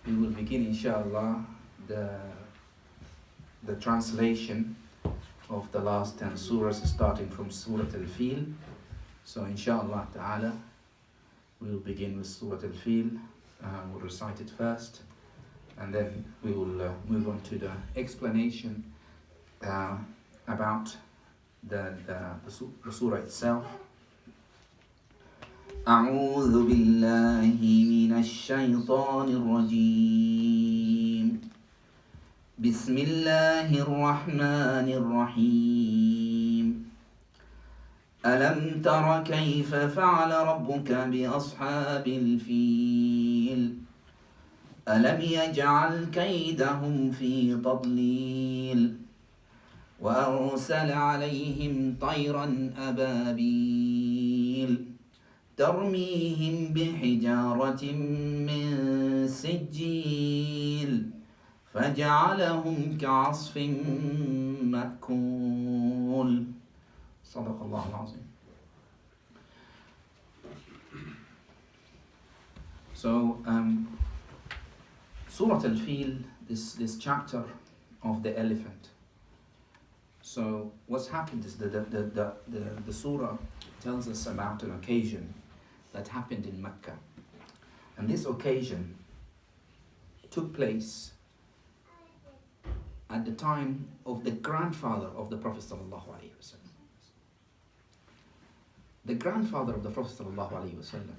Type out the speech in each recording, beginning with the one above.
we will begin, inshallah, the translation of the last 10 surahs, starting from Surah Al-Fil. So, inshallah ta'ala, we will begin with Surah Al-Fil. We'll recite it first, and then we will move on to the explanation about the surah itself. أعوذ بالله من الشيطان الرجيم بسم الله الرحمن الرحيم ألم تر كيف فعل ربك بأصحاب الفيل ألم يجعل كيدهم في تضليل وأرسل عليهم طيرا أبابيل ترميهم بحجارة من سجيل فجعلهم كعصف مأكول صدق الله العظيم. So, Surah Al-Fil, this chapter of the elephant. So, what's happened is the surah tells us about an occasion that happened in Mecca. And this occasion took place at the time of the grandfather of the Prophet ﷺ. The grandfather of the Prophet ﷺ,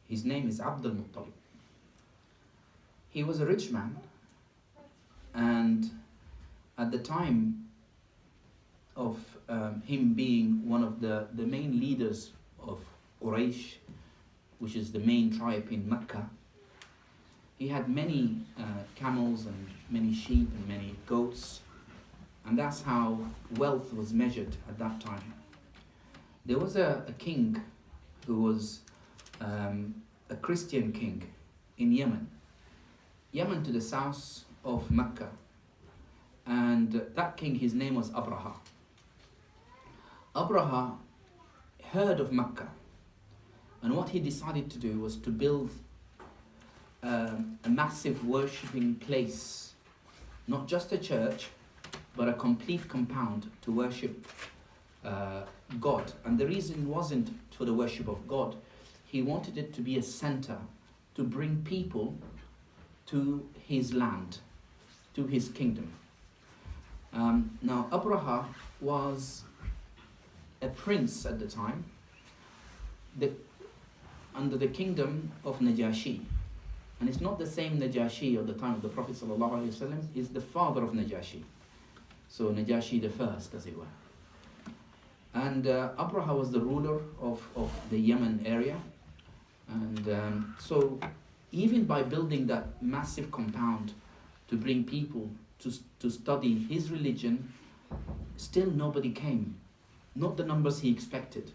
his name is Abdul Muttalib. He was a rich man, and at the time of him being one of the main leaders of Quraysh, which is the main tribe in Mecca, he had many camels and many sheep and many goats, and that's how wealth was measured at that time. There was a king who was a Christian king in Yemen to the south of Mecca, and that king, his name was Abraha. Abraha heard of Mecca, and what he decided to do was to build a massive worshipping place, not just a church, but a complete compound to worship God. And the reason wasn't for the worship of God. He wanted it to be a center to bring people to his land, to his kingdom. Now, Abraha was a prince at the time, under the kingdom of Najashi. And it's not the same Najashi of the time of the Prophet ﷺ, it's the father of Najashi. So Najashi the first, as it were. And Abraha was the ruler of the Yemen area. And so even by building that massive compound to bring people to study his religion, still nobody came. Not the numbers he expected.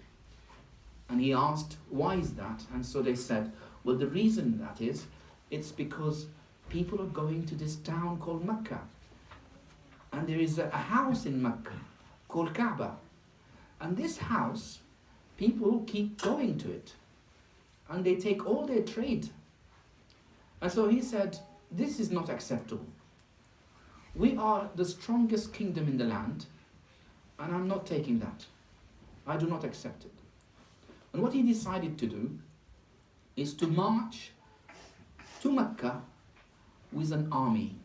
And he asked, why is that? And so they said, well, the reason that is, it's because people are going to this town called Mecca. And there is a house in Mecca called Kaaba. And this house, people keep going to it. And they take all their trade. And so he said, this is not acceptable. We are the strongest kingdom in the land, and I'm not taking that. I do not accept it. And what he decided to do is to march to Mecca with an army.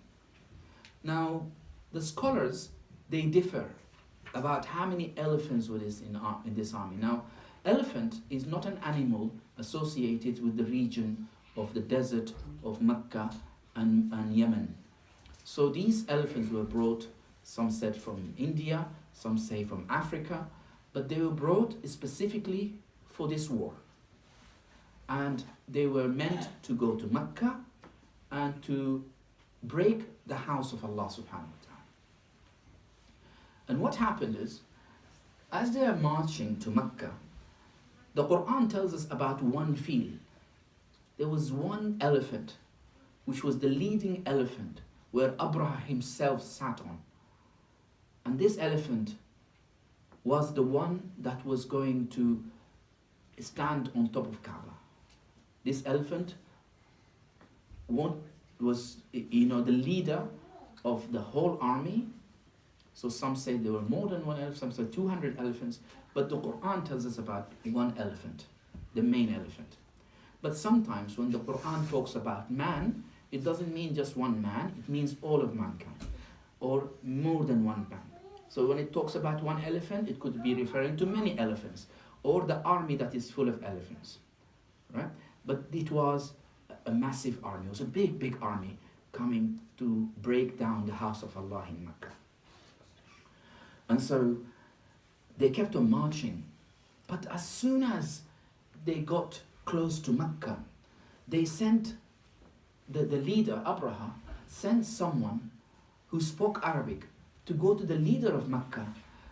Now, the scholars, they differ about how many elephants were in this army. Now, elephant is not an animal associated with the region of the desert of Mecca and Yemen. So these elephants were brought, some said from India, some say from Africa, but they were brought specifically for this war. And they were meant to go to Mecca and to break the house of Allah subhanahu wa ta'ala. And what happened is, as they are marching to Mecca, the Quran tells us about one fil. There was one elephant, which was the leading elephant, where Abraha himself sat on. And this elephant was the one that was going to stand on top of Kaaba. This elephant was the leader of the whole army. So some say there were more than one elephant, some say 200 elephants, but the Quran tells us about one elephant, the main elephant. But sometimes when the Quran talks about man, it doesn't mean just one man, it means all of mankind, or more than one man. So when it talks about one elephant, it could be referring to many elephants, or the army that is full of elephants, right? But it was a massive army, it was a big, big army coming to break down the house of Allah in Mecca. And so they kept on marching. But as soon as they got close to Mecca, they sent, the leader, Abraha, sent someone who spoke Arabic to go to the leader of Mecca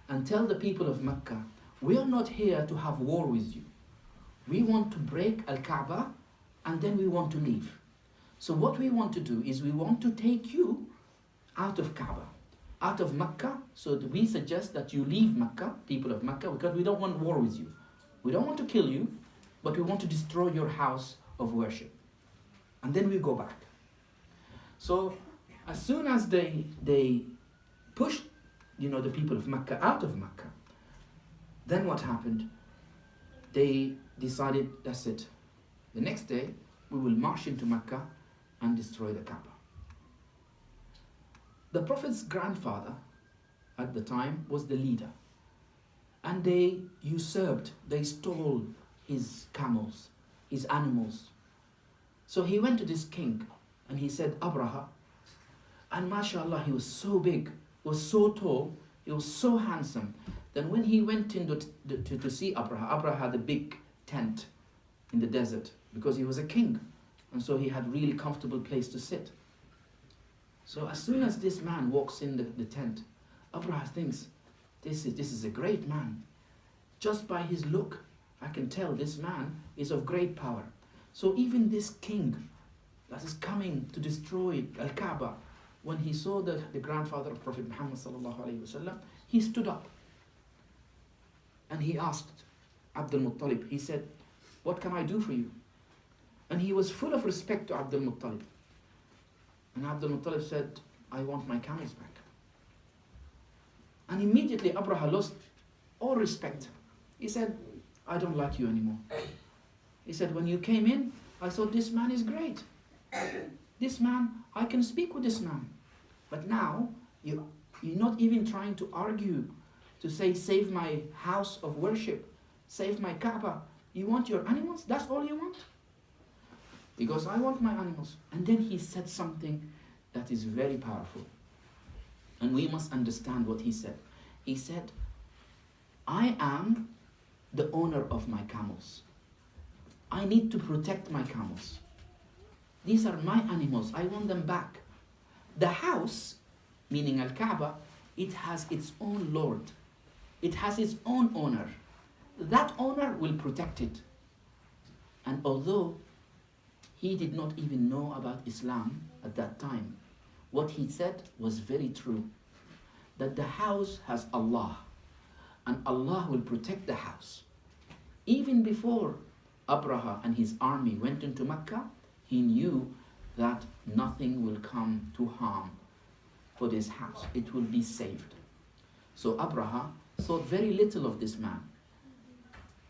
and tell the people of Mecca, we are not here to have war with you. We want to break Al-Kaaba and then we want to leave. So what we want to do is we want to take you out of Kaaba, out of Mecca. So we suggest that you leave Mecca, people of Mecca, because we don't want war with you. We don't want to kill you, but we want to destroy your house of worship. And then we go back. So as soon as they pushed the people of Mecca out of Mecca, then what happened? They decided, that's it. The next day, we will march into Mecca and destroy the Kaaba. The Prophet's grandfather at the time was the leader. And they usurped, they stole his camels, his animals. So he went to this king and he said, Abraha. And mashallah, he was so big, he was so tall, he was so handsome. Then when he went in to see Abraha, Abraha had a big tent in the desert because he was a king. And so he had a really comfortable place to sit. So as soon as this man walks in the tent, Abraha thinks, this is a great man. Just by his look, I can tell this man is of great power. So even this king that is coming to destroy Al-Kaaba, when he saw the grandfather of Prophet Muhammad sallallahu alaihi wasallam, he stood up and he asked Abdul Muttalib, he said, what can I do for you? And he was full of respect to Abdul Muttalib. And Abdul Muttalib said, I want my camels back. And immediately Abraha lost all respect. He said, I don't like you anymore. He said, when you came in, I thought this man is great. This man, I can speak with this man. But now, you're not even trying to argue, to say, save my house of worship, save my Kaaba. You want your animals? That's all you want? Because I want my animals. And then he said something that is very powerful. And we must understand what he said. He said, I am the owner of my camels. I need to protect my camels. These are my animals. I want them back. The house, meaning Al-Kaaba, it has its own Lord. It has its own owner. That owner will protect it. And although he did not even know about Islam at that time, what he said was very true. That the house has Allah, and Allah will protect the house. Even before Abraha and his army went into Mecca, he knew that nothing will come to harm for this house. It will be saved. So Abraha thought very little of this man.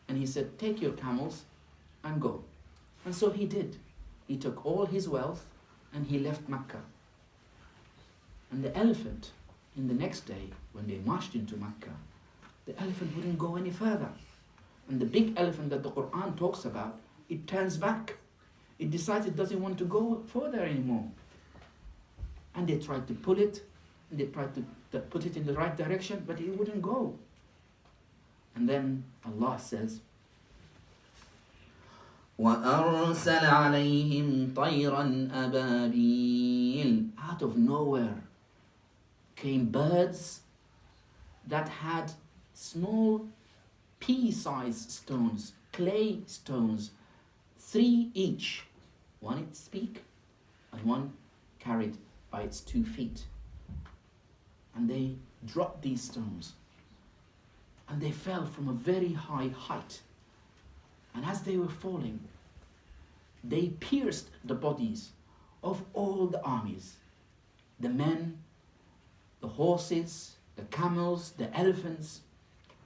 And he said, take your camels and go. And so he did. He took all his wealth and he left Mecca. And the elephant, in the next day, when they marched into Mecca, the elephant wouldn't go any further. And the big elephant that the Quran talks about, it turns back. It decides it doesn't want to go further anymore. And they tried to pull it, and they tried to put it in the right direction, but it wouldn't go. And then Allah says, وَأَرْسَلَ عَلَيْهِمْ طَيْرًا أَبَابِيلَ. Out of nowhere came birds that had small pea-sized stones, clay stones, 3 each, one its beak and one carried by its 2 feet. And they dropped these stones and they fell from a very high height. And as they were falling, they pierced the bodies of all the armies. The men, the horses, the camels, the elephants,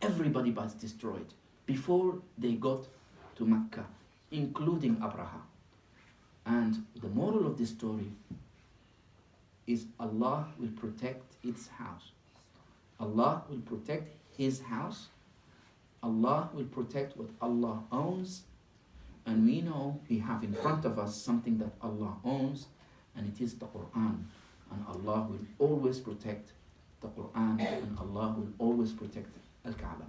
everybody was destroyed before they got to Mecca, including Abraha. And the moral of this story is Allah will protect its house. Allah will protect His house. Allah will protect what Allah owns. And we know we have in front of us something that Allah owns, and it is the Quran. And Allah will always protect the Quran, and Allah will always protect Al-Kaaba.